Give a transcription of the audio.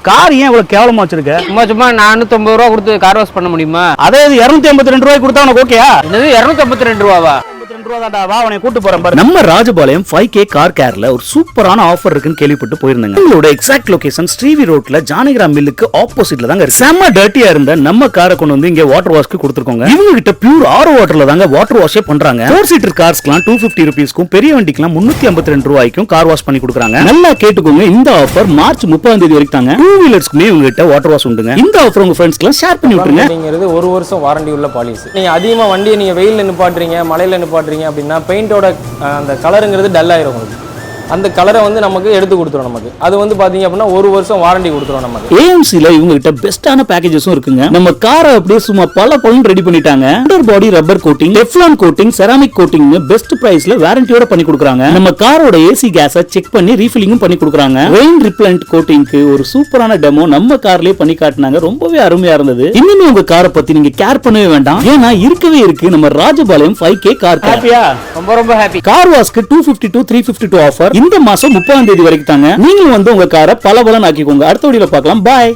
Car ஏன் இவ்வளவு கேவலமா வச்சிருக்க? சும்மா 450 ரூபா கொடுத்து கார் வாஷ் பண்ண முடியுமா? அதே 282 ரூபாய் கொடுத்தா உனக்கு ஓகேயா? என்னது 252 ரூபாவா? நம்ம ராஜபாளையம் 5K கார் கேர்ல ஒரு சூப்பரான ஆஃபர் இருக்குன்னு கேள்விப்பட்டு போயிருந்தேங்க. உங்களோட எக்ஸாக்ட் லொகேஷன் ஸ்ரீவி ரோட்ல ஜானகி மில்லுக்கு ஆப்போசிட்ல தாங்க இருக்கு. செம்ம டர்ட்டியா இருந்த நம்ம காரை கொண்டு வந்து இங்க வாட்டர் வாஷ்க்கு கொடுத்துருக்கோங்க. இவங்க கிட்ட பியூர் ஆரோ வாட்டர்ல தாங்க வாட்டர் வாஷே பண்றாங்க. 4 சீட்டர் கார்ஸ்க்குலாம் 250 ரூபீஸ்க்கும் பெரிய வண்டிக்குலாம் 352 ரூபாய்க்கும் கார் வாஷ் பண்ணி கொடுக்குறாங்க. நல்லா கேட்டுக்கோங்க, இந்த ஆஃபர் மார்ச் 30ஆம் தேதி வரைக்கும் தாங்க. 2 வீலர்ஸ்க்குமே இவங்க கிட்ட வாட்டர் வாஷ் உண்டுங்க. இந்த ஆஃபர் உங்க ஃப்ரெண்ட்ஸ்க்குலாம் ஷேர் பண்ணி விட்டுருங்க. அப்படிங்கிறது 1 வருஷம் வாரண்டி உள்ள பாலிசி. நீங்க அதிகமா வண்டியை நீங்க வெயில்ல நிப்பாட்டுறீங்க, மழையில நிப்பாட்டுறீங்க அப்படின்னா பெயிண்டோட அந்த கலருங்கிறது டல் ஆயிரும் உங்களுக்கு. அந்த கலரை வந்து நமக்கு எடுத்து கொடுத்துரும். நமக்கு அது வந்து பாத்தீங்க அப்படின்னா 1 வருஷம் வாரண்டி கொடுத்துரும். நமக்கு ஏஎம்சில இவங்க கிட்ட பெஸ்டான பேக்கேஜஸும் இருக்குங்க. நம்ம காரை அப்படியே சும்மா பல ரெடி பண்ணிட்டாங்க. Under body rubber coating, Teflon coating, ceramic coating best பிரைஸ்ல வாரண்டியோட பண்ணி கொடுக்குறாங்க. நம்ம காரோட ஏசி கேஸை செக் பண்ணி ரீஃபில்லிங்கும் பண்ணி கொடுக்குறாங்க. ரெயின் ரிப்ளண்ட் கோட்டிங்க்கு ஒரு சூப்பரான டெமோ நம்ம கார்லயே பண்ணி காட்டினாங்க. ரொம்பவே அருமையா இருந்தது. இனிமே உங்க காரை பத்தி நீங்க கேர் பண்ணவே வேண்டாம். ஏன்னா இருக்கவே இருக்கு நம்ம ராஜபாளையம் 5K கார் கேர். ஹாப்பியா? ரொம்ப ஹாப்பி. கார் வாஷ்க்கு 252 352 ஆஃபர் இந்த மாசம் 30ஆம் தேதி வரைக்கும் தாங்க. நீங்களும் வந்து உங்க காரை பலபலன் ஆக்கிக்கோங்க. அடுத்த வீடியோல பார்க்கலாம். பாய்.